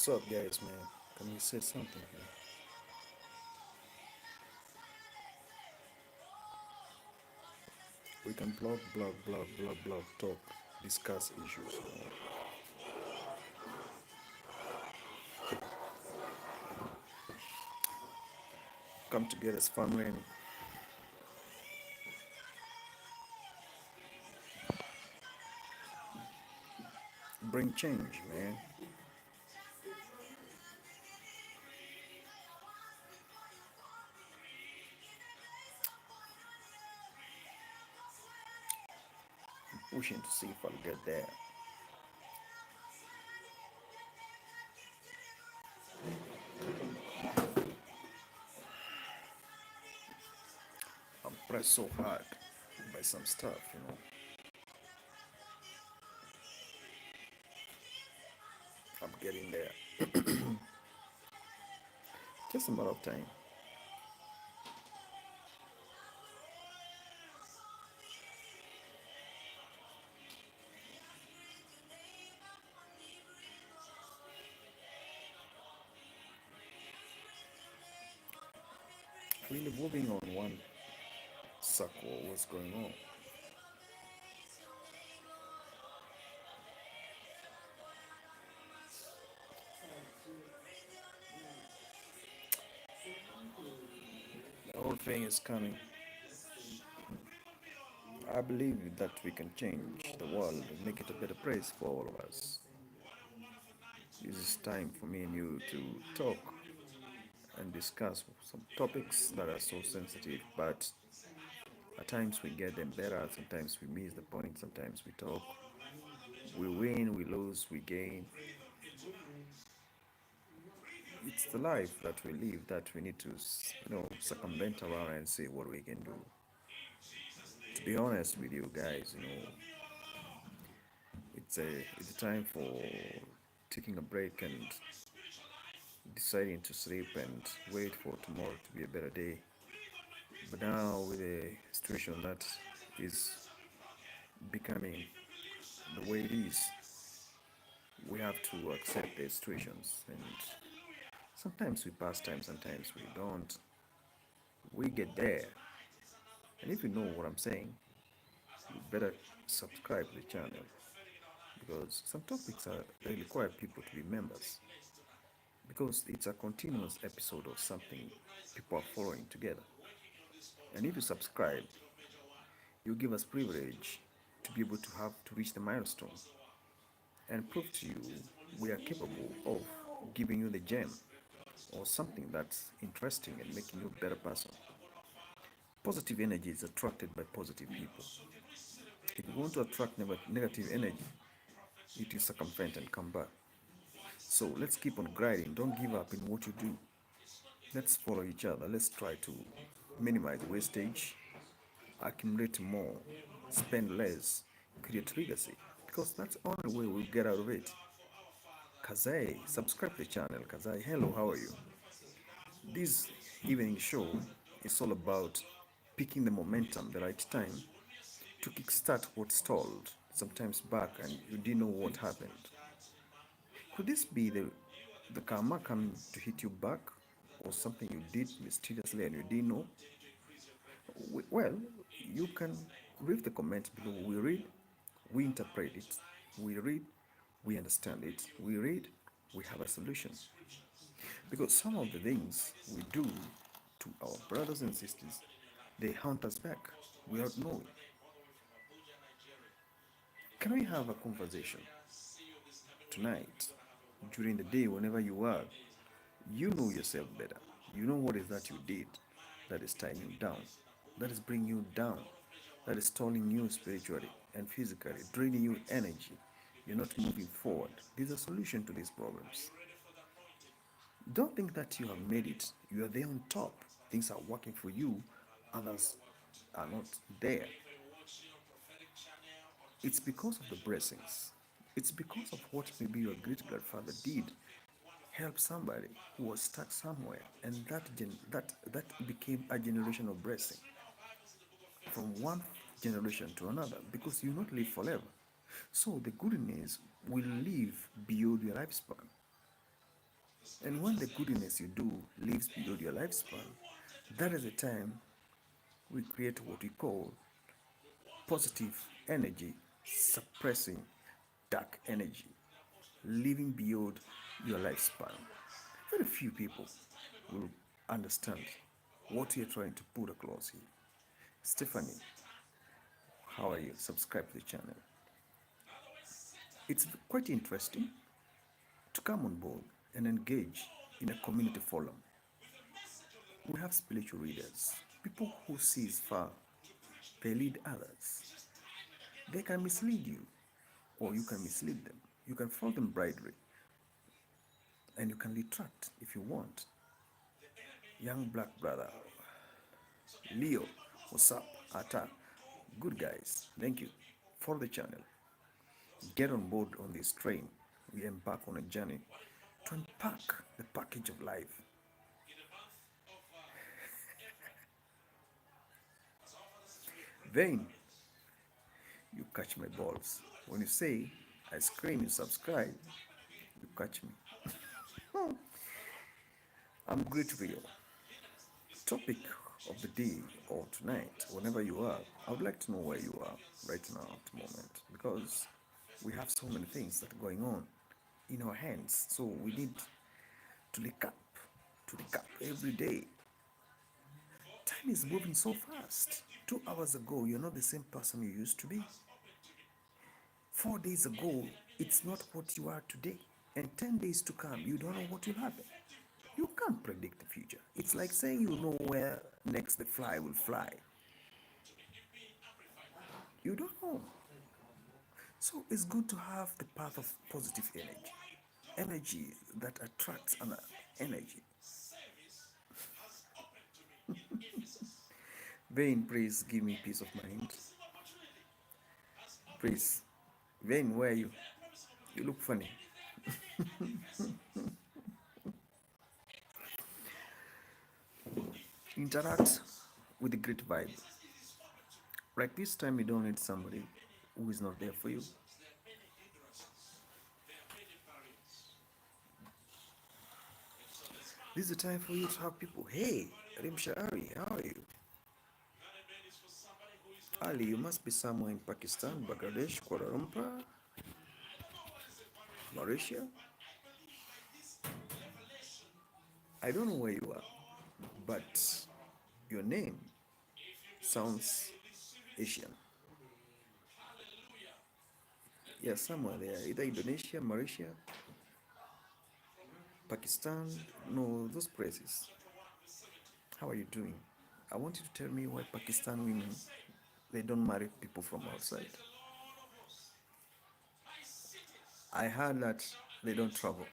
What's up, guys, man? Can we say something here? We can blog, talk, discuss issues. Come together as family and bring change, man. Pushing to see if I'll get there. I'm pressed so hard by some stuff. I'm getting there. Just a matter of time. Really moving on one circle, what's going on? The whole thing is coming. I believe that we can change the world and make it a better place for all of us. This is time for me and you to talk and discuss some topics that are so sensitive, but at times we get them better, sometimes we miss the point, sometimes we talk, we win, we lose, we gain. It's the life that we live that we need to, circumvent around and see what we can do. To be honest with you guys, it's a time for taking a break and deciding to sleep and wait for tomorrow to be a better day. But now with a situation that is becoming the way it is, we have to accept the situations, and sometimes we pass time, sometimes we don't. We get there. And if you know what I'm saying, you better subscribe to the channel because some topics are they require people to be members because it's a continuous episode of something people are following together. And if you subscribe, you give us privilege to be able to have to reach the milestone and prove to you we are capable of giving you the gem or something that's interesting and making you a better person. Positive energy is attracted by positive people. If you want to attract negative energy, it will circumvent and come back. So let's keep on grinding. Don't give up in what you do. Let's follow each other. Let's try to minimize wastage, accumulate more, spend less, create legacy. Because that's the only way we'll get out of it. Kazai, subscribe to the channel. Kazai, hello, how are you? This evening show is all about picking the momentum, the right time to kickstart what stalled sometimes back and you didn't know what happened. Could this be the karma coming to hit you back or something you did mysteriously and you didn't know? Well, you can leave the comments below. We read, we interpret it. We read, we understand it. We read, we have a solution. Because some of the things we do to our brothers and sisters, they haunt us back without knowing. Can we have a conversation tonight, during the day, whenever you are? You know yourself better. You know what is that you did that is tying you down, that is bringing you down, that is stalling you spiritually and physically, draining you energy. You're not moving forward. There's a solution to these problems. Don't think that you have made it. You are there on top. Things are working for you. Others are not there. It's because of the blessings. It's because of what maybe your great grandfather did. Help somebody who was stuck somewhere, and that became a generational blessing from one generation to another because you not live forever. So the goodness will live beyond your lifespan. And when the goodness you do lives beyond your lifespan, that is the time we create what we call positive energy, suppressing dark energy, living beyond your lifespan. Very few people will understand what you're trying to put across here. Stephanie, how are you? Subscribe to the channel. It's quite interesting to come on board and engage in a community forum. We have spiritual readers, people who see far, they lead others. They can mislead you, or you can mislead them. You can fall them bribery, and you can retract if you want. Young black brother, Leo, what's up? Ata, good guys, thank you. Follow the channel. Get on board on this train. We embark on a journey to unpack the package of life. Then you catch my balls. When you say I scream, you subscribe, you catch me. I'm Great Rio. Topic of the day or tonight, whenever you are, I would like to know where you are right now at the moment because we have so many things that are going on in our hands. So we need to recap every day. Time is moving so fast. 2 hours ago, you're not the same person you used to be. 4 days ago, it's not what you are today. And 10 days to come, you don't know what will happen. You can't predict the future. It's like saying you know where next the fly will fly. You don't know. So it's good to have the path of positive energy. Energy that attracts an energy. Vain, please give me peace of mind. Please. Vain, where are you? You look funny. Interact with the great vibe. Like this time, you don't need somebody who is not there for you. This is the time for you to have people. Hey, Rimshari, how are you? Ali, you must be somewhere in Pakistan, Bangladesh, Kuala Lumpur, Mauritius. I don't know where you are, but your name sounds Asian. Yeah, somewhere there, either Indonesia, Mauritius, Pakistan, no, those places. How are you doing? I want you to tell me why Pakistan women they don't marry people from outside. I heard that they don't travel.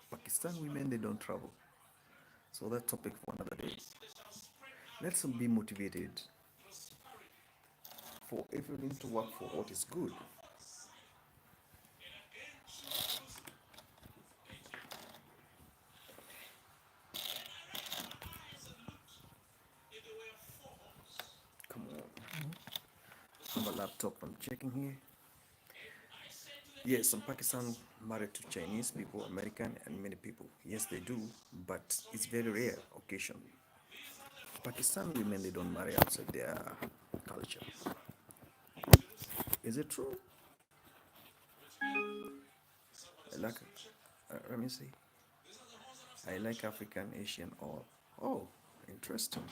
Pakistan women they don't travel. So that topic for another day. Let's be motivated for everything to work for what is good. Come on. I have a laptop I'm checking here. Yes, some Pakistan married to Chinese people, American, and many people. Yes, they do, but it's very rare occasion. Pakistan women they don't marry outside their culture. Is it true? I like, let me see. I like African, Asian, or oh, interesting.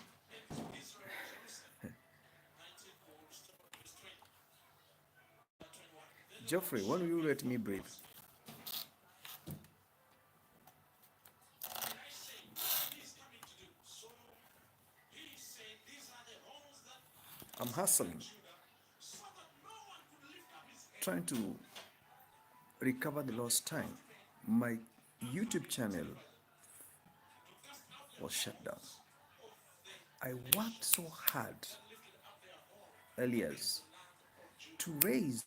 Geoffrey, when will you let me breathe? I'm hustling, trying to recover the lost time. My YouTube channel was shut down. I worked so hard earlier to raise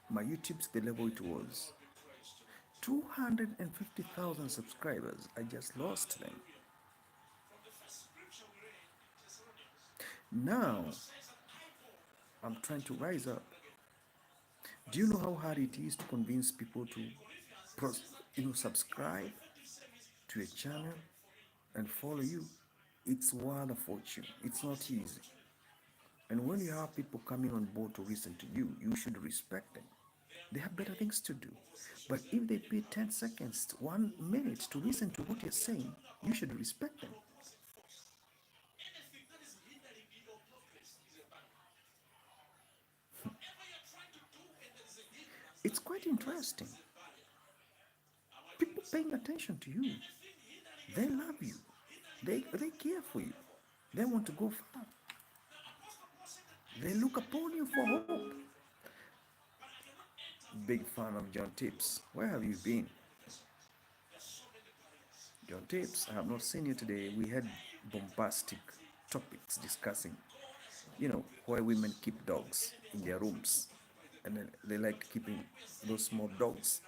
my YouTube to the level it was. 250,000 subscribers. I just lost them. Now I'm trying to rise up. Do you know how hard it is to convince people to, subscribe? to a channel and follow you, it's worth a fortune. It's not easy. And when you have people coming on board to listen to you, you should respect them. They have better things to do. But if they pay 10 seconds, 1 minute to listen to what you're saying, you should respect them. It's quite interesting. People paying attention to you. They love you. They care for you. They want to go far. They look upon you for hope. Big fan of John Tips. Where have you been? John Tips, I have not seen you today. We had bombastic topics discussing, why women keep dogs in their rooms. And they like keeping those small dogs.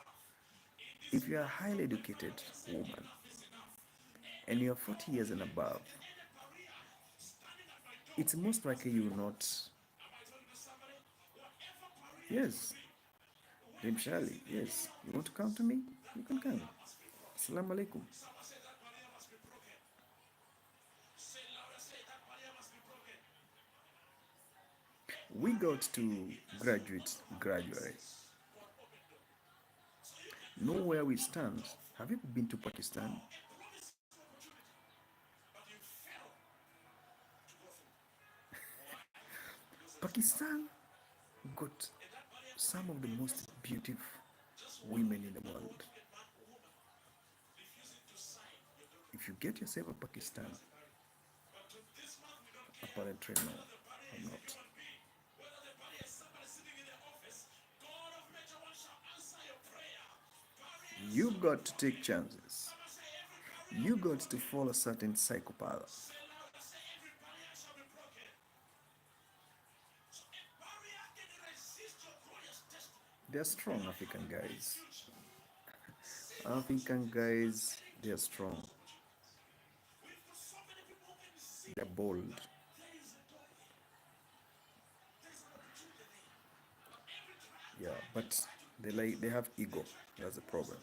If you are a highly educated woman and you are 40 years and above, it's most likely you will not. Yes, Dim Shali, yes. You want to come to me? You can come. Assalamu alaikum. We got to graduate gradually. Know where we stand. Have you been to Pakistan? Pakistan got some of the most beautiful women in the world. If you get yourself a Pakistan, apparently no, I'm not. You got to take chances. You got to follow certain psychopaths. They're strong African guys. African guys, they're strong. They're bold. Yeah, but they have ego. That's the problem.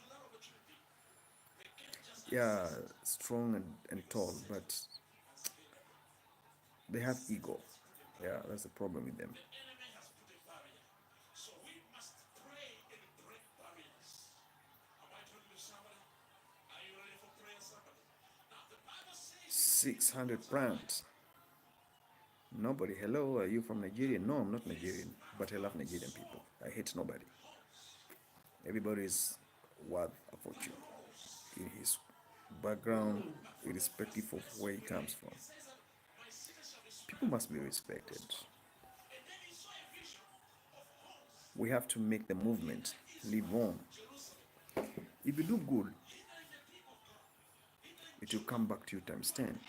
Yeah, strong and tall, but they have ego. Yeah, that's the problem with them. 600 brands. Nobody. Hello, are you from Nigeria? No, I'm not Nigerian, but I love Nigerian people. I hate nobody. Everybody is worth a fortune in his background, irrespective of where he comes from. People must be respected. We have to make the movement live on. If you do good, it will come back to you times 10.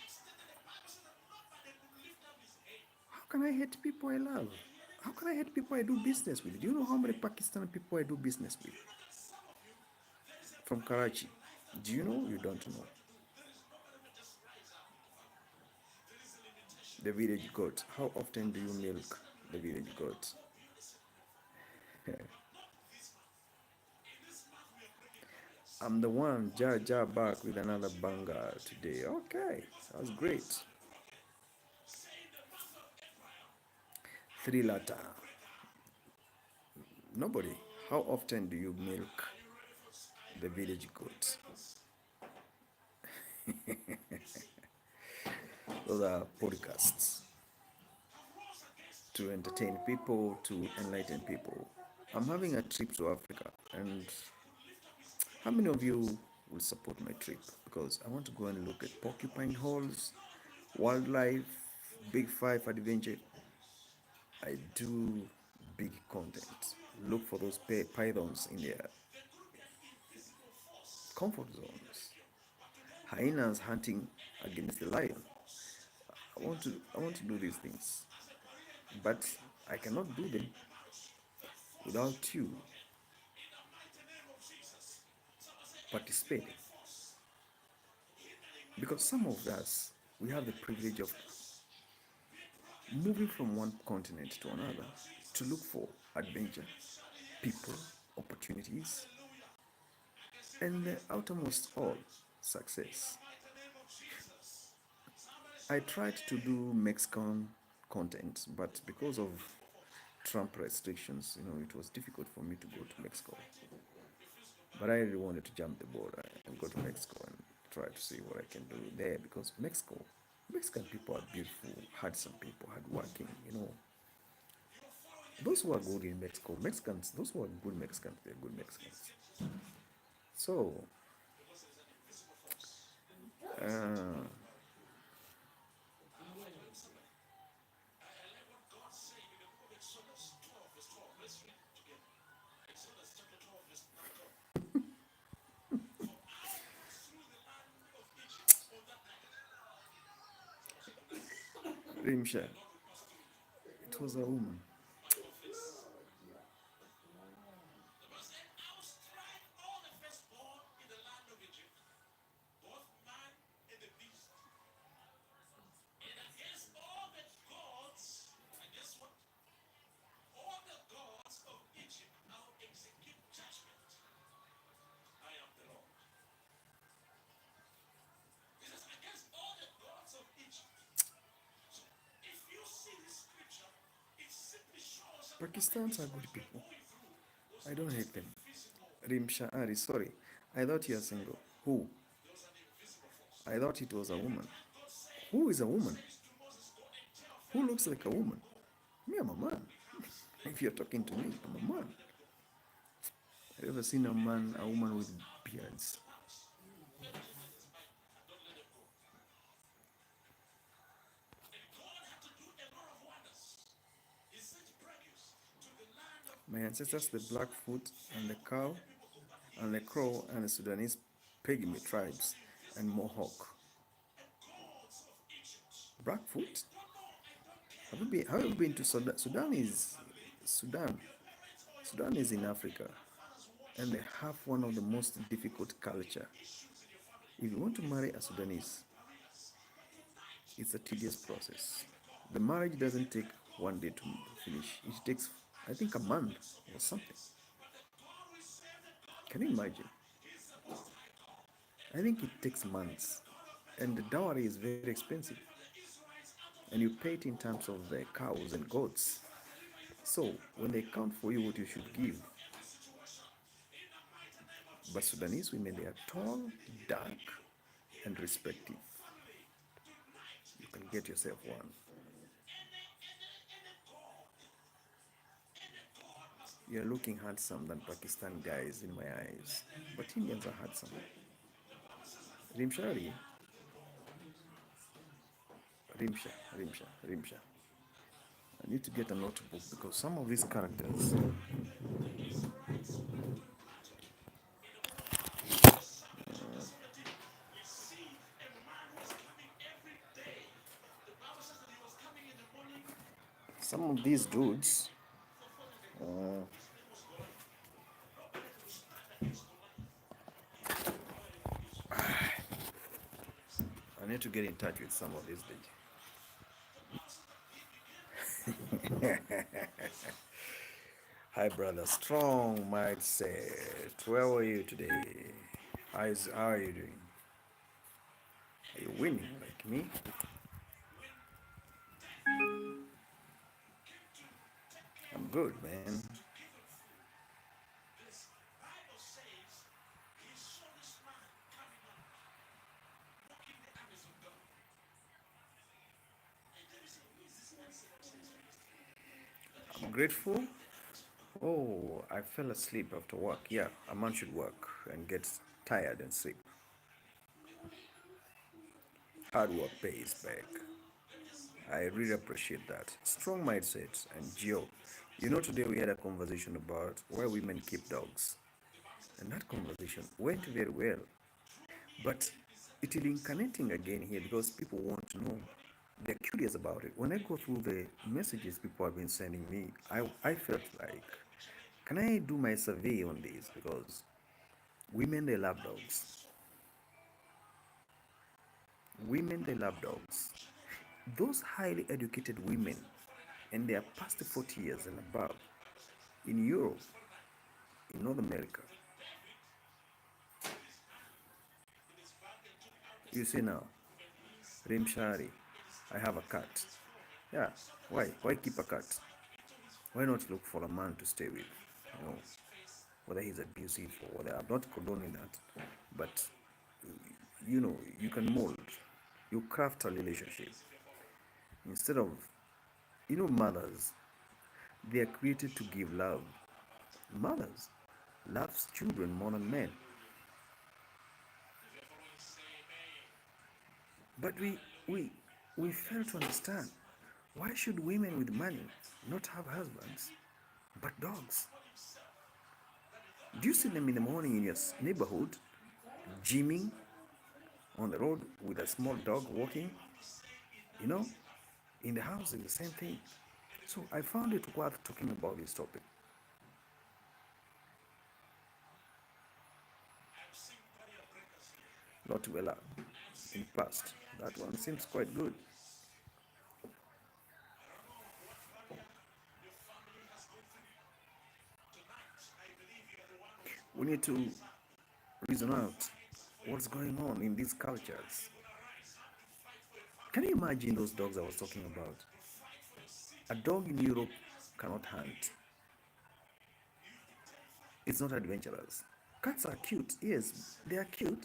How can I hate people I love? How can I hate people I do business with? Do you know how many Pakistani people I do business with? From Karachi. Do you know? You don't know. The village goat. How often do you milk the village goat? I'm the one, Jar back with another banger today. Okay, that's great. 3 latter. Nobody. How often do you milk the village goat? Those are podcasts to entertain people, to enlighten people. I'm having a trip to Africa, and how many of you will support my trip? Because I want to go and look at porcupine holes, wildlife, big five adventure. I do big content. Look for those pythons in their comfort zones. Hyenas hunting against the lion. I want to do these things, but I cannot do them without you participating. Because some of us, we have the privilege of moving from one continent to another to look for adventure, people, opportunities, and the outermost all, success. I tried to do Mexican content, but because of Trump restrictions, it was difficult for me to go to Mexico. But I really wanted to jump the border and go to Mexico and try to see what I can do there because Mexican people are beautiful, handsome people, hardworking. Those who are good in Mexico, Mexicans, those who are good Mexicans, they're good Mexicans. So, uh, Rimsha, it was a woman. Pakistans are good people. I don't hate them. Rimsha Ari, sorry. I thought you were single. Who? I thought it was a woman. Who is a woman? Who looks like a woman? Me, I'm a man. If you're talking to me, I'm a man. Have you ever seen a woman with beards? My ancestors, the Blackfoot and the cow and the crow and the Sudanese pygmy tribes and Mohawk. Blackfoot? Have you been to Sudan? Sudan. Sudan is in Africa, and they have one of the most difficult culture. If you want to marry a Sudanese, it's a tedious process. The marriage doesn't take one day to finish. It takes, I think, a month or something. Can you imagine? I think it takes months, and the dowry is very expensive, and you pay it in terms of the cows and goats. So when they count for you what you should give, but Sudanese women, they are tall, dark, and respective. You can get yourself one. You're looking handsome than Pakistan guys in my eyes, but Indians are handsome. Rimshari, Rimsha, Rimsha, Rimsha. I need to get a notebook because some of these characters, some of these dudes, I need to get in touch with some of these dudes. Hi, brother. Strong mindset. Where were you today? How are you doing? Are you winning like me? I'm good, man. I'm grateful. Oh, I fell asleep after work. Yeah, a man should work and get tired and sleep. Hard work pays back. I really appreciate that. Strong mindset. And Gio, today we had a conversation about why women keep dogs. And that conversation went very well. But it is incarnating again here because people want to know. They're curious about it. When I go through the messages people have been sending me, I felt like, can I do my survey on this? Because women, they love dogs. Women, they love dogs. Those highly educated women, and they are past 40 years and above, in Europe, in North America, You say now, Rimshari, I have a cat. Yeah, why? Why keep a cat? Why not look for a man to stay with? You know, whether he's abusive or whether I'm not condoning that, but you can mold, you craft a relationship instead of, mothers, they are created to give love. Mothers loves children more than men, but we fail to understand why should women with money not have husbands, but dogs? Do you see them in the morning in your neighborhood, gymming on the road with a small dog walking? You know, in the house, it's the same thing. So I found it worth talking about this topic. Lotuela in past. That one seems quite good. We need to reason out what's going on in these cultures. Can you imagine those dogs I was talking about? A dog in Europe cannot hunt. It's not adventurous. Cats are cute. Yes, they are cute.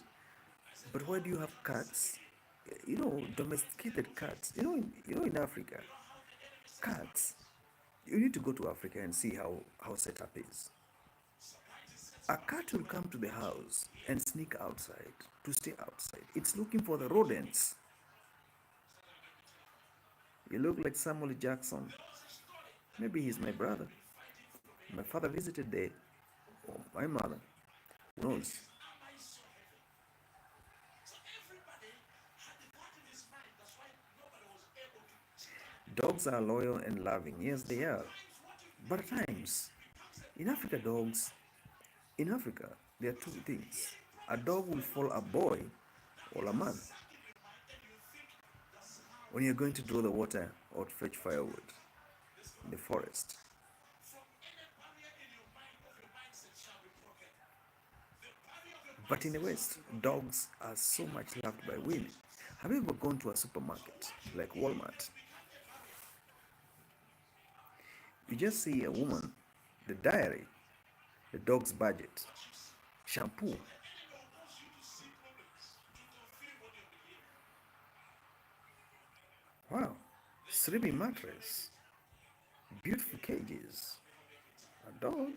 But why do you have cats? Domesticated cats. In Africa, cats. You need to go to Africa and see how setup is. A cat will come to the house and sneak outside to stay outside. It's looking for the rodents. You look like Samuel Jackson. Maybe he's my brother. My father visited there. Or my mother. Who knows? Dogs are loyal and loving. Yes, they are. But at times, in Africa, in Africa, there are two things. A dog will follow a boy or a man when you're going to draw the water or to fetch firewood in the forest. But in the West, dogs are so much loved by women. Have you ever gone to a supermarket like Walmart? You just see a woman, the diary, the dog's budget, shampoo. Wow, sleeping mattress, beautiful cages, a dog.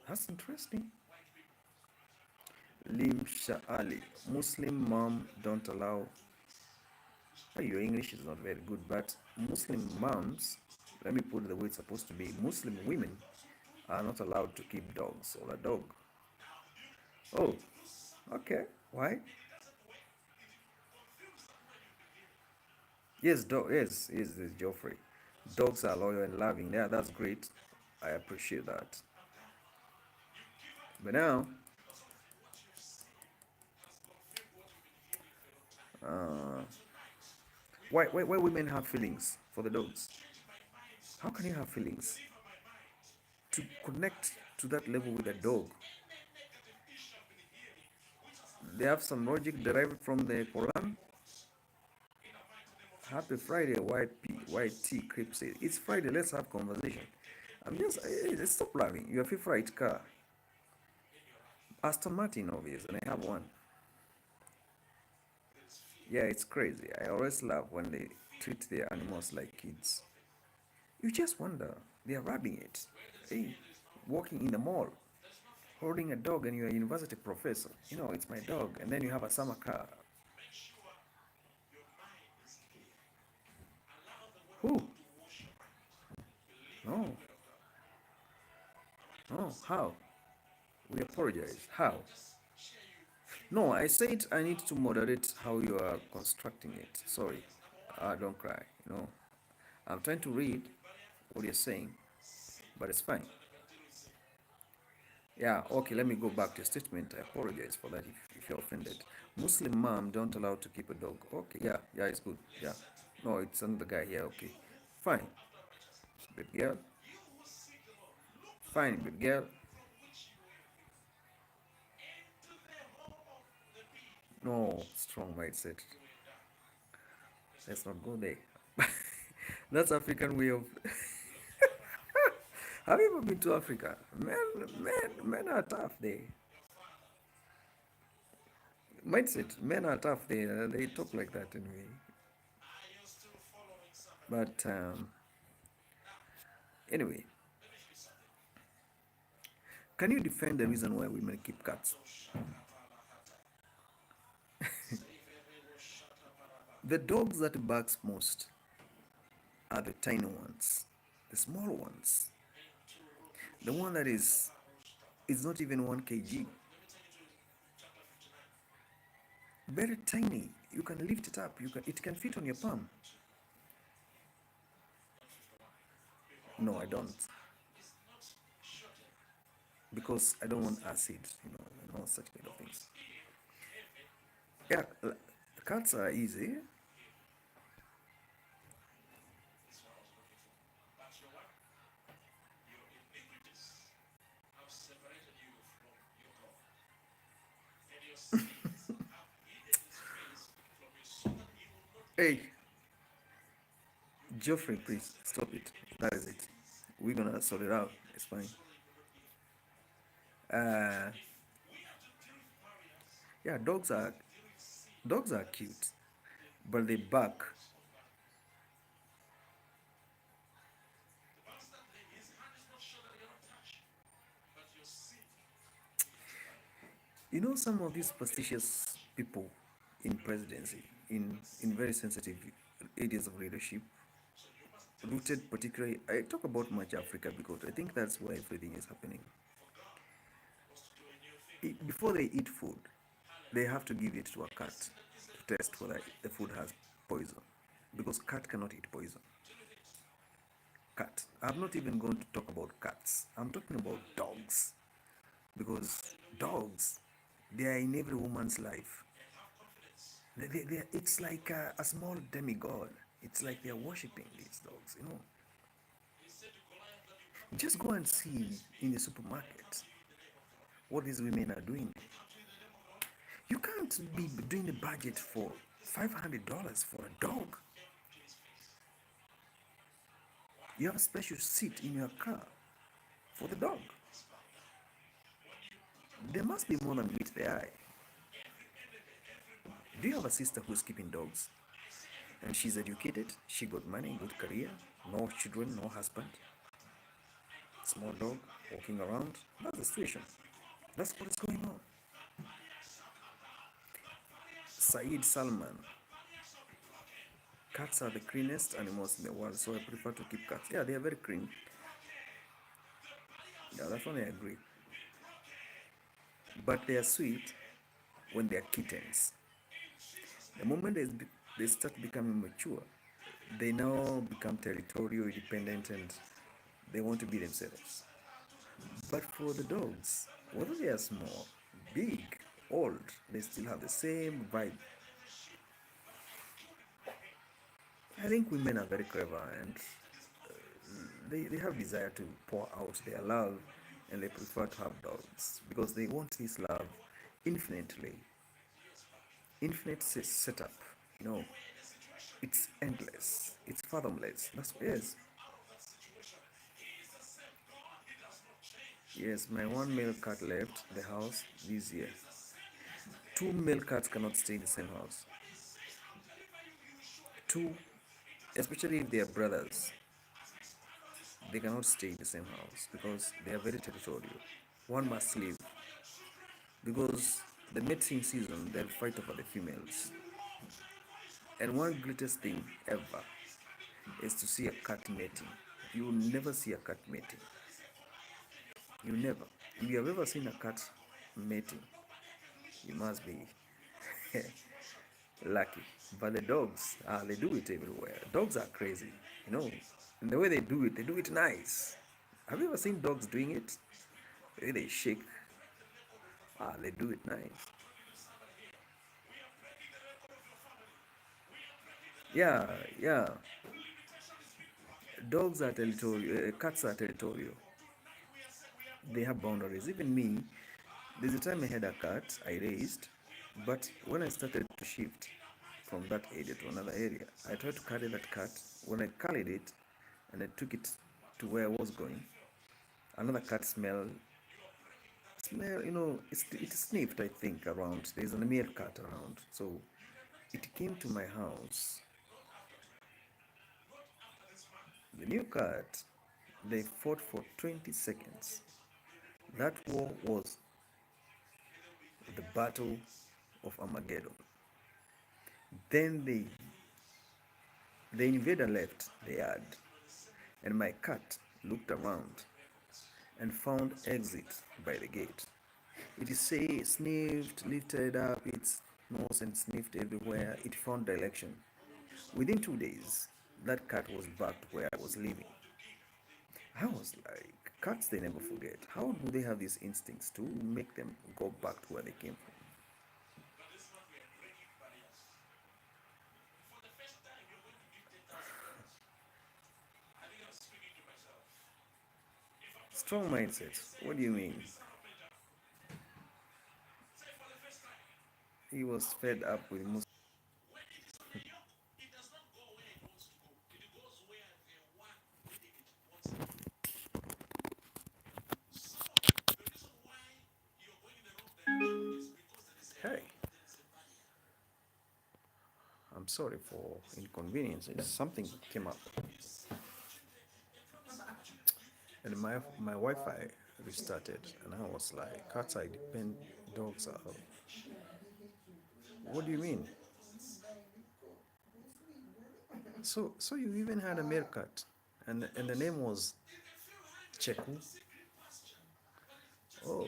That's interesting. Lim Ali, Muslim mom don't allow. Well, your English is not very good, but Muslim moms, let me put it the way it's supposed to be. Muslim women are not allowed to keep dogs or a dog. Oh, okay. Why? Yes, dog. Yes, this Geoffrey. Dogs are loyal and loving. Yeah, that's great. I appreciate that. But now, why women have feelings for the dogs? How can you have feelings to connect to that level with a dog? They have some logic derived from the Quran. Happy Friday, white tea creep said. It's Friday, let's have conversation. I'm just, stop laughing. Your favorite car, Aston Martin, obvious, and I have one. Yeah, it's crazy. I always love when they treat their animals like kids. You just wonder, they are rubbing it. Hey, walking in the mall, holding a dog, and you're a university professor. It's my dog, and then you have a summer car. Who? No, no, how? We apologize. How? No, I said I need to moderate how you are constructing it. Sorry. Don't cry. I'm trying to read what you're saying, but it's fine. Yeah, okay, let me go back to your statement. I apologize for that if you're offended. Muslim mom don't allow to keep a dog. Okay, yeah, it's good. Yeah. No, it's another guy here. Okay. Fine. Good girl. Fine, good girl. No, strong mindset. Let's not go there. That's African way of. Have you ever been to Africa? Men are tough. Mindset. Men are tough. They talk like that anyway. But anyway, can you defend the reason why women keep cats? The dogs that barks most are the tiny ones, the small ones, the one that is not even 1 kg, very tiny. You can lift it up. It can fit on your palm. No, I don't, because I don't want acid. And all such kind of things. Yeah, cats are easy. Hey, Geoffrey, please stop it. That is it. We're gonna sort it out. It's fine. Uh, yeah, dogs are cute, but they bark. Some of these superstitious people in presidency, in very sensitive areas of leadership, rooted particularly. I talk about much Africa because I think that's where everything is happening. Before they eat food, they have to give it to a cat to test whether the food has poison, because cat cannot eat poison. Cat. I'm not even going to talk about cats. I'm talking about dogs, because dogs, they are in every woman's life. It's like a small demigod. It's like they're worshipping these dogs. Just go and see in the supermarket what these women are doing. You can't be doing the budget for $500 for a dog. You have a special seat in your car for the dog. There must be more than meets the eye. Do you have a sister who's keeping dogs? And she's educated, she got money, good career, no children, no husband, small dog walking around. That's the situation. That's what is going on. Saeed Salman. Cats are the cleanest animals in the world, so I prefer to keep cats. Yeah, they are very clean. Yeah, that one I agree. But they are sweet when they are kittens. The moment they start becoming mature, they now become territorial, independent, and they want to be themselves. But for the dogs, whether they are small, big, old, they still have the same vibe. I think women are very clever, and they have desire to pour out their love, and they prefer to have dogs because they want this love infinitely. Infinite setup, you know, it's endless, it's fathomless. That's what it is. Yes, my one male cat left the house this year. Two male cats cannot stay in the same house. Two, especially if they are brothers, they cannot stay in the same house because they are very territorial. One must leave because the mating season they'll fight over the females. And one greatest thing ever is to see a cat mating. You will never see a cat mating. You never. If you have ever seen a cat mating, you must be lucky. But the dogs, they do it everywhere. Dogs are crazy, you know. And the way they do it nice. Have you ever seen dogs doing it? The way they shake, they do it nice. Yeah, yeah. Dogs are territorial. Cats are territorial. They have boundaries. Even me, there's a time I had a cat I raised. But when I started to shift from that area to another area, I tried to carry that cat. When I carried it and I took it to where I was going, another cat smell, it sniffed, I think, around. There's an male cat around. So it came to my house. The new cat, they fought for 20 seconds. That war was the Battle of Armageddon. Then the invader left the yard, and my cat looked around and found exit by the gate. It sniffed, lifted up its nose and sniffed everywhere. It found direction. Within 2 days, that cat was back where I was living. I was like, cats, they never forget. How do they have these instincts to make them go back to where they came from? Strong mindset. What do you mean? He was fed up with most. Hey, I'm sorry for inconveniences. Something came up, and my Wi-Fi restarted, and I was like, "Cats are depend, dogs are." What do you mean? So you even had a male cat, and the name was Cheku. Oh,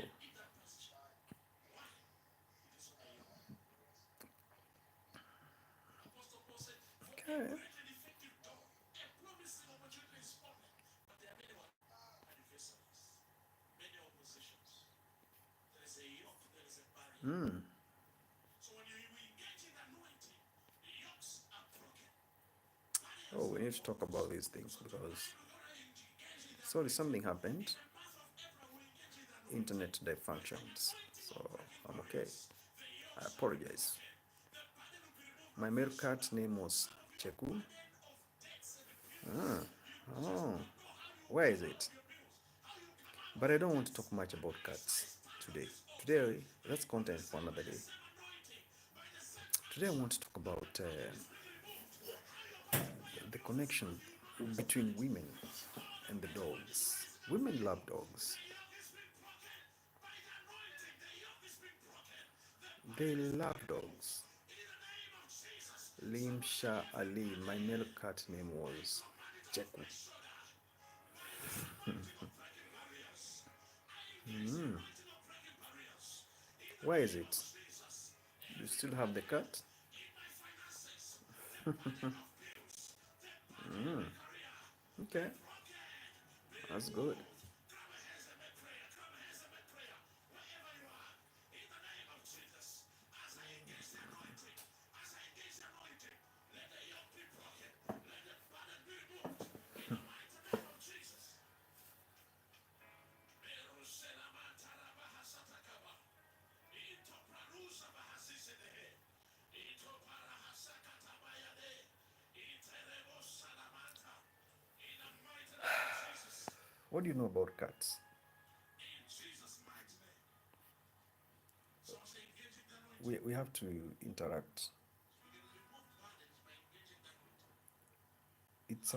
okay. Hmm. Oh, we need to talk about these things because sorry, something happened. Internet today functions, so I'm okay. I apologize. My male cat name was Cheku. Ah, oh, where is it? But I don't want to talk much about cats today. Today, that's content for another day. Today, I want to talk about the connection between women and the dogs. Women love dogs. They love dogs. Lim Shah Ali, my male cat name was Cheku. Where is it? You still have the cat? Okay, that's good. What do you know about cats? We have to interact. It's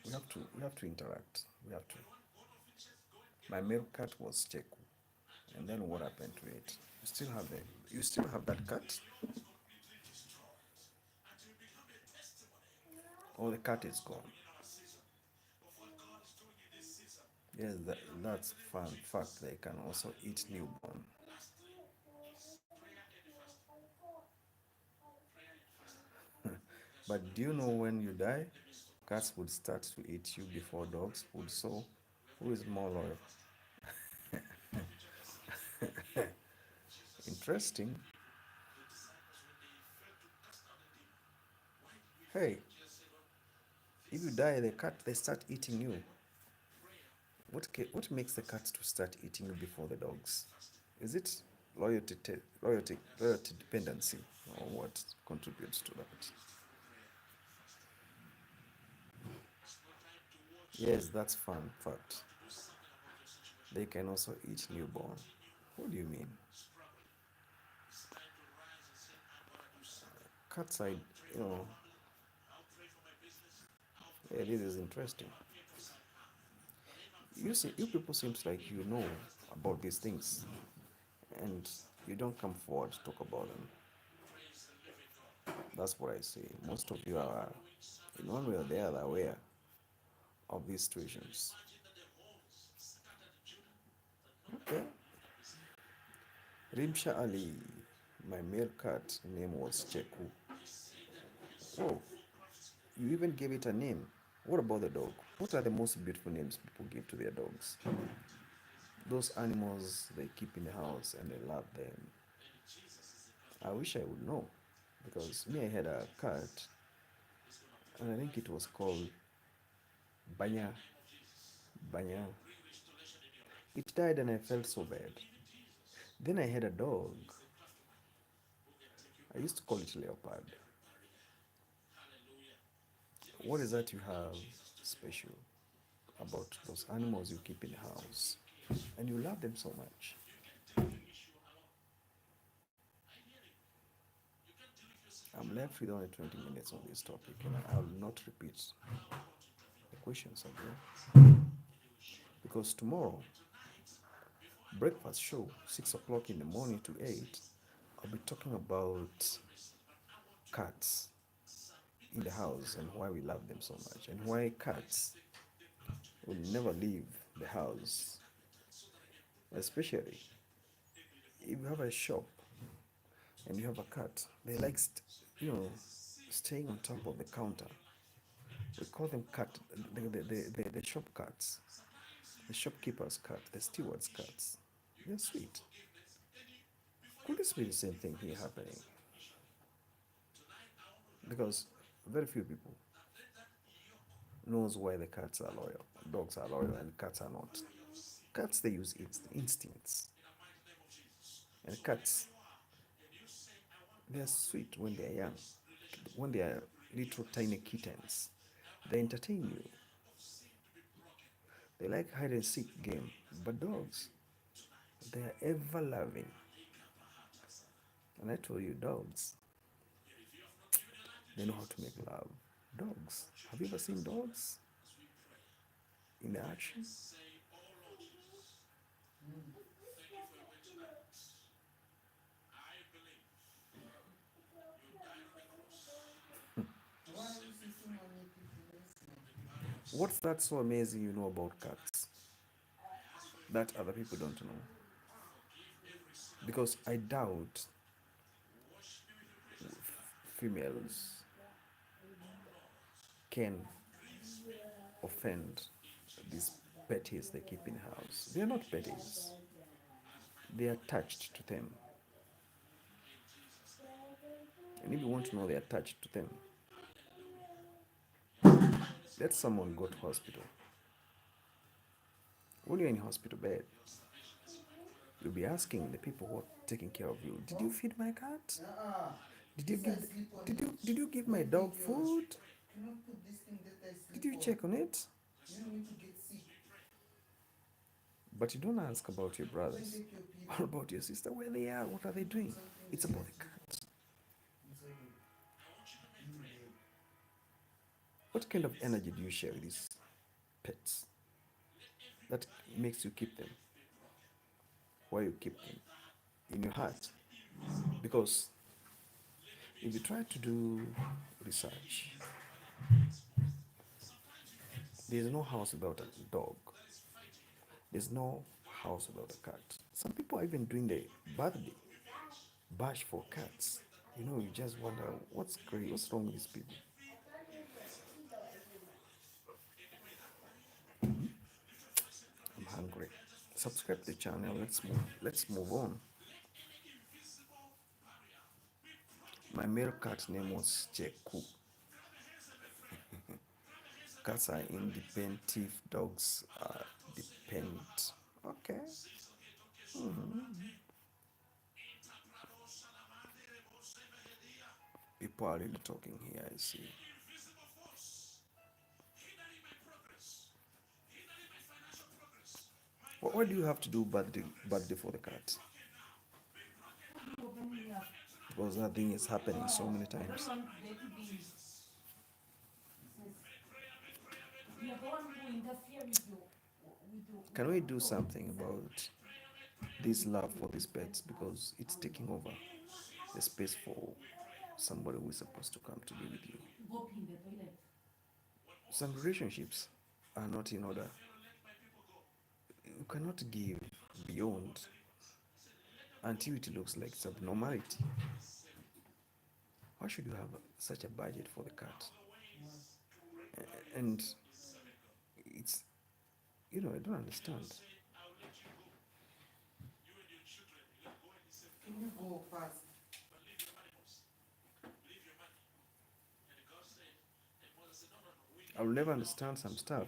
we have to interact. We have to. My male cat was Cheku, and then what happened to it? You still have that cat? Oh, the cat is gone. Yes, that's fun fact. They can also eat newborn. But do you know when you die, cats would start to eat you before dogs would? So, who is more loyal? Interesting. Hey, if you die, the cat they start eating you. What makes the cats to start eating you before the dogs? Is it loyalty dependency, or what contributes to that? Yes, that's fun fact. They can also eat newborn. What do you mean? Cats are, you know, yeah, this is interesting. You people seems like you know about these things, and you don't come forward to talk about them. That's what I say. Most of you are, in one way or the other, aware of these situations. Okay. Rimsha Ali, my male cat name was Cheku. Oh, you even gave it a name. What about the dog? What are the most beautiful names people give to their dogs? Those animals they keep in the house and they love them. I wish I would know, because me, I had a cat and I think it was called Banya. Banya. It died and I felt so bad. Then I had a dog. I used to call it Leopard. What is that you have special about those animals you keep in the house and you love them so much? I'm left with only 20 minutes on this topic and I will not repeat the questions again, because tomorrow, breakfast show, 6 o'clock in the morning to 8, I'll be talking about cats in the house and why we love them so much and why cats will never leave the house, especially if you have a shop and you have a cat. They like, you know, staying on top of the counter. We call them cat, the shop cats, the shopkeeper's cat, the steward's cats. They're sweet. Could this be the same thing here happening? Because very few people knows why the cats are loyal, dogs are loyal, and cats are not. Cats, they use instincts, and cats, they are sweet when they are young. When they are little tiny kittens, they entertain you. They like hide and seek game, but dogs, they are ever loving. And I told you, dogs, they know how to make love. Dogs. Have you ever seen dogs in action? What's that so amazing you know about cats that other people don't know? Because I doubt females can offend these petties they keep in the house. They are not petties. They are attached to them. And if you want to know they are attached to them, let someone go to hospital. When you're in hospital bed, you'll be asking the people who are taking care of you, did you feed my cat? Did you give did you give my dog food? Did you check on it? But you don't ask about your brothers or about your sister, where they are, what are they doing. It's about the cat. What kind of energy do you share with these pets that makes you keep them? Why you keep them in your heart? Because if you try to do research, there's no house without a dog. There's no house without a cat. Some people are even doing the birthday bash for cats. You just wonder what's great, what's wrong with these people. I'm hungry. Subscribe to the channel. Let's move on. My male cat name was Cheku. Cats are independent, dogs are dependent. And okay, mhm, people are really talking here, I see. What do you have to do birthday for the cat? Because that thing is happening so many times. Can we do something about this love for these pets, because it's taking over the space for somebody who is supposed to come to be with you? Some relationships are not in order. You cannot give beyond until it looks like it's abnormality. Why should you have such a budget for the cat? And it's, I don't understand. I'll never understand some stuff.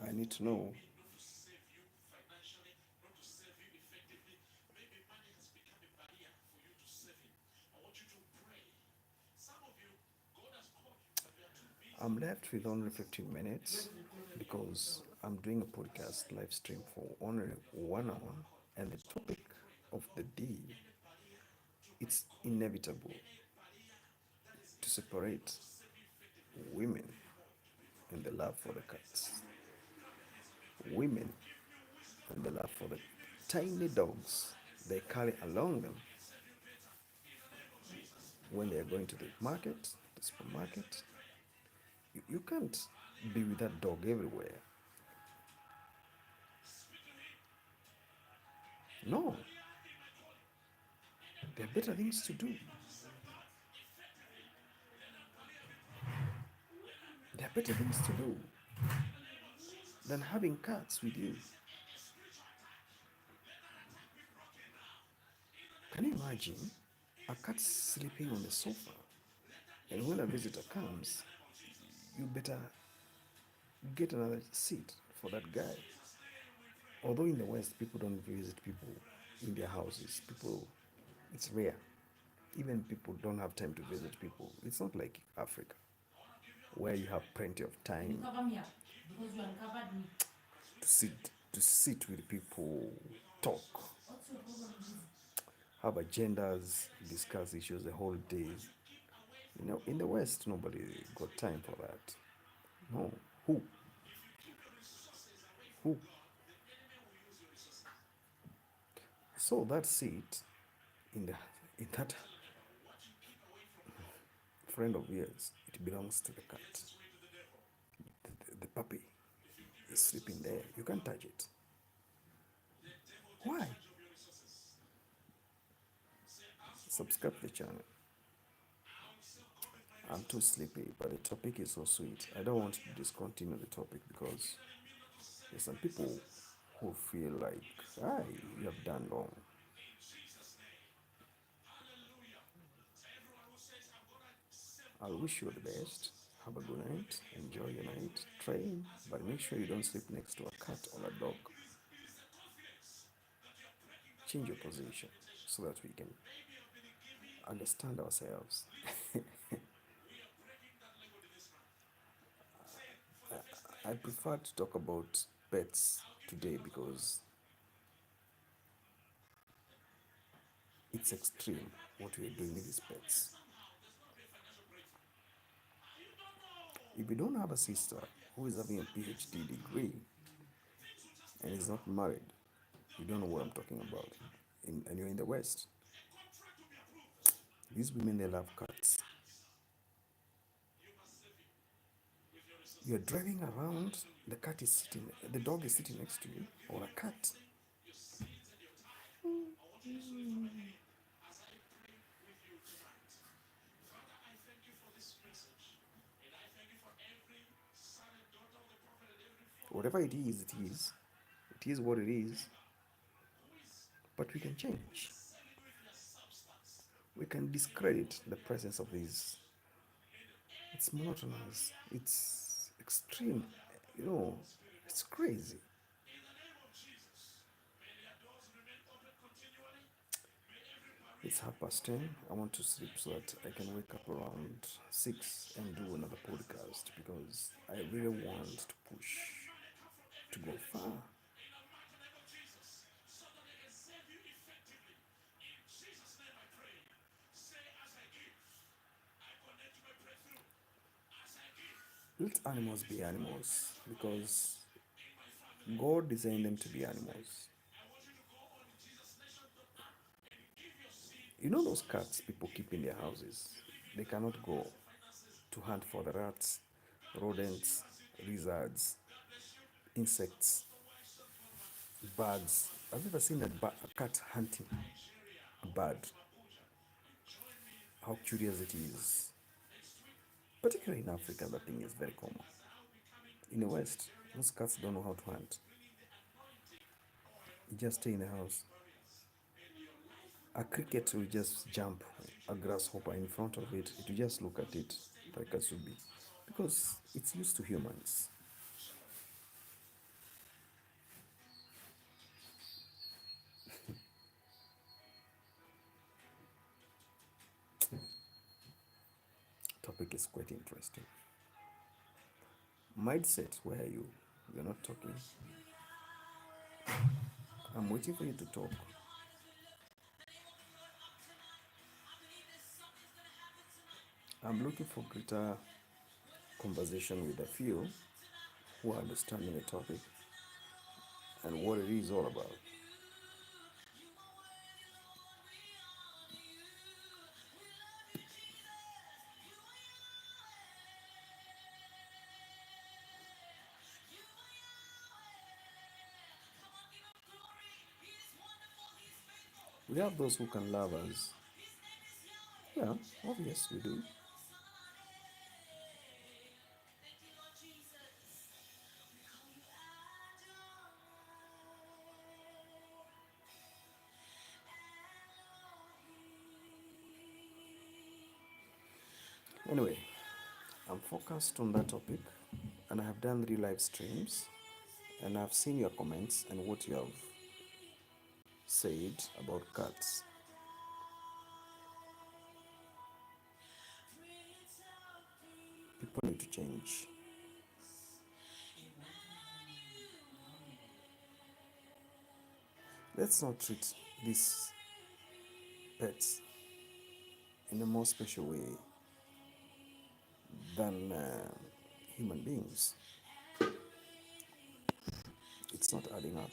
I need to know. I'm left with only 15 minutes because I'm doing a podcast live stream for only 1 hour, and the topic of the day, it's inevitable to separate women and the love for the cats, women and the love for the tiny dogs they carry along them when they are going to the market, the supermarket. You can't be with that dog everywhere. No, there are better things to do. There are better things to do than having cats with you. Can you imagine a cat sleeping on the sofa, and when a visitor comes, you better get another seat for that guy? Although in the West, people don't visit people in their houses. It's rare. Even people don't have time to visit people. It's not like Africa, where you have plenty of time to sit with people, talk, have agendas, discuss issues the whole day. In the West, nobody got time for that. No. Who? Who? So that seat in the in that friend of yours, it belongs to the cat. The puppy is sleeping there. You can't touch it. Why? Subscribe to the channel. I'm too sleepy, but the topic is so sweet. I don't want to discontinue the topic because there's some people who feel like, you have done wrong. I'll wish you the best. Have a good night. Enjoy your night. Train, but make sure you don't sleep next to a cat or a dog. Change your position so that we can understand ourselves. I prefer to talk about pets today because it's extreme what we are doing with these pets. If you don't have a sister who is having a PhD degree and is not married, you don't know what I'm talking about. And you're in the West. These women, they love cats. You're driving around, the dog is sitting next to you, or a cat. Whatever it is, it is. It is what it is. But we can change. We can discredit the presence of these. It's monotonous. It's extreme. You know, it's crazy. It's 10:30. I want to sleep so that I can wake up around 6 and do another podcast because I really want to push to go far. Let animals be animals because God designed them to be animals. You know those cats people keep in their houses? They cannot go to hunt for the rats, rodents, lizards, insects, birds. Have you ever seen a cat hunting a bird? How curious it is. Particularly in Africa, that thing is very common. In the West, most cats don't know how to hunt. You just stay in the house. A cricket will just jump a grasshopper in front of it. It will just look at it like a zubi because it's used to humans. Topic is quite interesting. Mindset, where are you? You're not talking. I'm waiting for you to talk. I'm looking for greater conversation with a few who are understanding the topic and what it is all about. We have those who can love us. Yeah, obvious we do. Anyway, I'm focused on that topic and I have done 3 live streams and I've seen your comments and what you have said about cats. People need to change. Let's not treat these pets in a more special way than human beings. It's not adding up.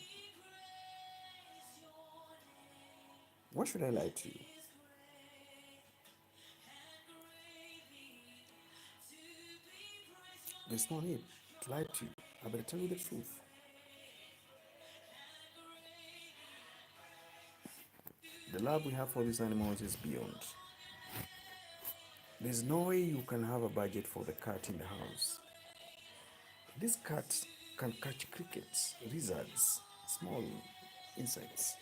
Why should I lie to you? There's no need to lie to you. I better tell you the truth. The love we have for these animals is beyond. There's no way you can have a budget for the cat in the house. This cat can catch crickets, lizards, small insects,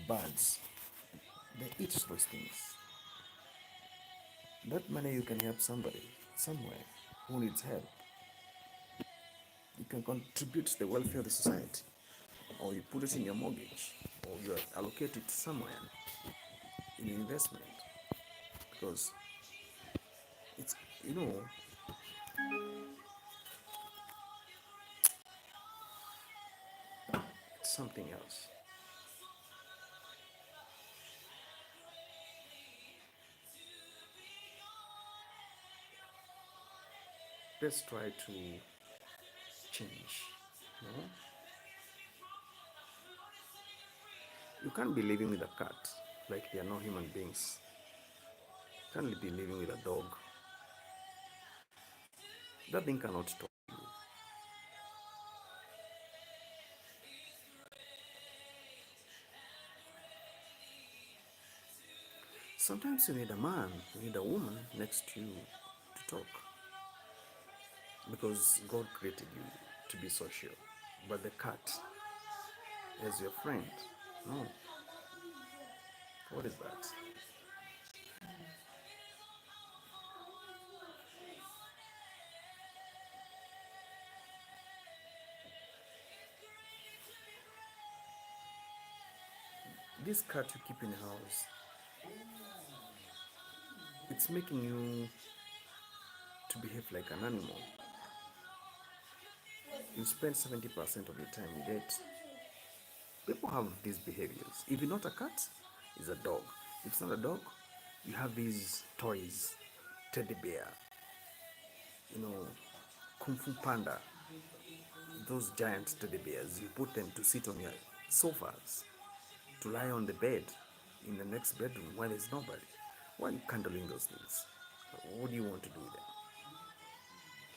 birds. They eat those things. That money you can help somebody somewhere who needs help. You can contribute to the welfare of the society, or you put it in your mortgage, or you allocate it somewhere in investment. Because it's, you know, it's something else. Let's try to change. You know? You can't be living with a cat like they are no human beings. You can't be living with a dog. That thing cannot talk to you. Sometimes you need a man, you need a woman next to you to talk. Because God created you to be social. But the cat is your friend. No. What is that? This cat you keep in the house, it's making you to behave like an animal. You spend 70% of your time in bed. People have these behaviors. If it's not a cat, it's a dog. If it's not a dog, you have these toys, teddy bear, you know, kung fu panda, those giant teddy bears. You put them to sit on your sofas, to lie on the bed in the next bedroom when there's nobody. Why are you handling those things? What do you want to do with them?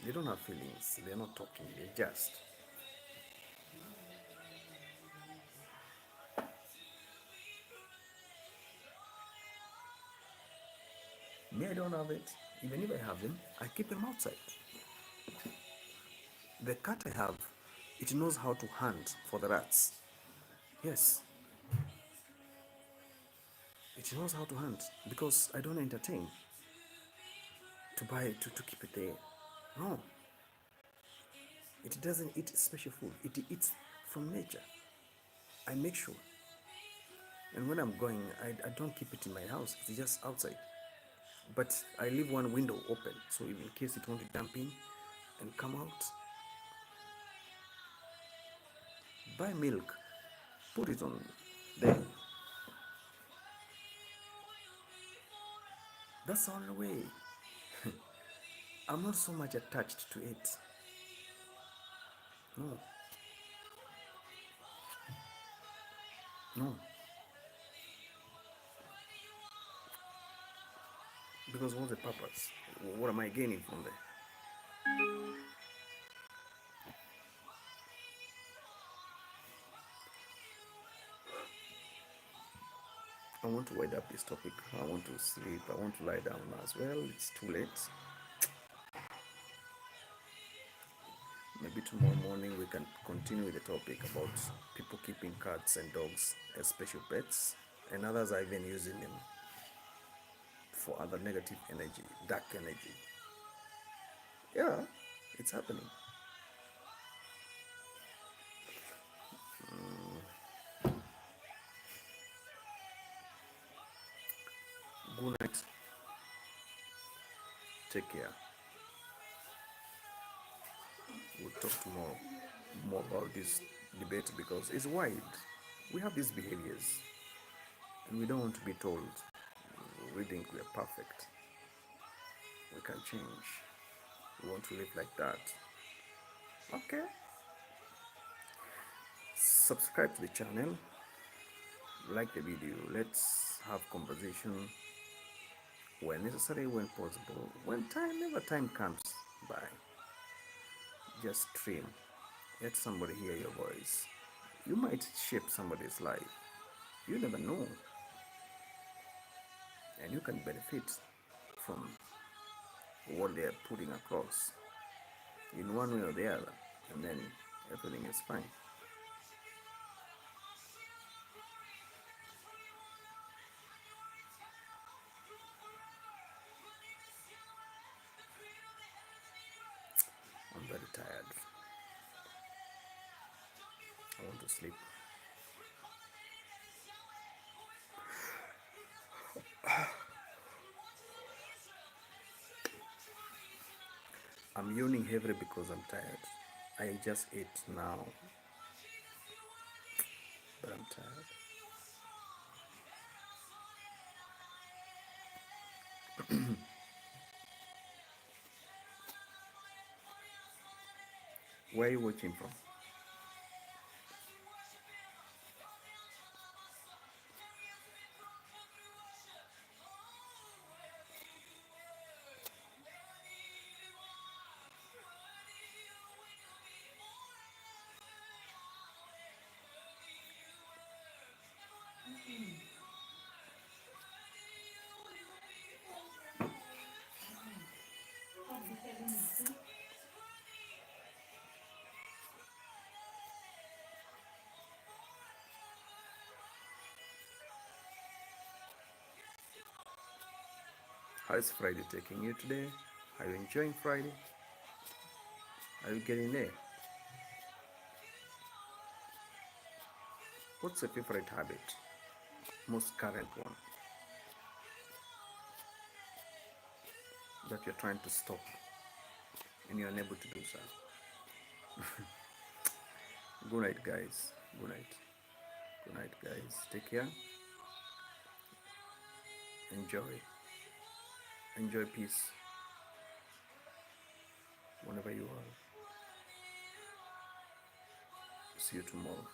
They don't have feelings. They're not talking. They're just. Me, I don't have it. Even if I have them, I keep them outside. The cat I have, it knows how to hunt for the rats. Yes, it knows how to hunt because I don't entertain to buy it to keep it there. No, it doesn't eat special food. It eats from nature. I make sure. And when I'm going, I don't keep it in my house. It's just outside. But I leave one window open so in case it wants to jump in and come out, buy milk, put it on there. That's the only way. I'm not so much attached to it. No, no. Because what's the purpose? What am I gaining from there? I want to wind up this topic. I want to sleep. I want to lie down as well. It's too late. Maybe tomorrow morning we can continue with the topic about people keeping cats and dogs as special pets, and others are even using them for other negative energy, dark energy. Yeah, it's happening. Good night. Take care. We'll talk tomorrow more about this debate because it's wide. We have these behaviors and we don't want to be told we think we are perfect. We can change. We want to live like that. Okay. Subscribe to the channel. Like the video. Let's have conversation when necessary, when possible, whenever time comes by. Just stream. Let somebody hear your voice. You might shape somebody's life. You never know. And you can benefit from what they are putting across in one way or the other. And then everything is fine. I'm very tired. I want to sleep. I'm yawning heavily because I'm tired. I just ate now, but I'm tired. Where are you watching from? How is Friday taking you today? Are you enjoying Friday? Are you getting there? What's your favorite habit? Most current one that you're trying to stop and you're unable to do so. Good night, guys. Good night. Good night, guys. Take care. Enjoy. Enjoy peace whenever you are. See you tomorrow.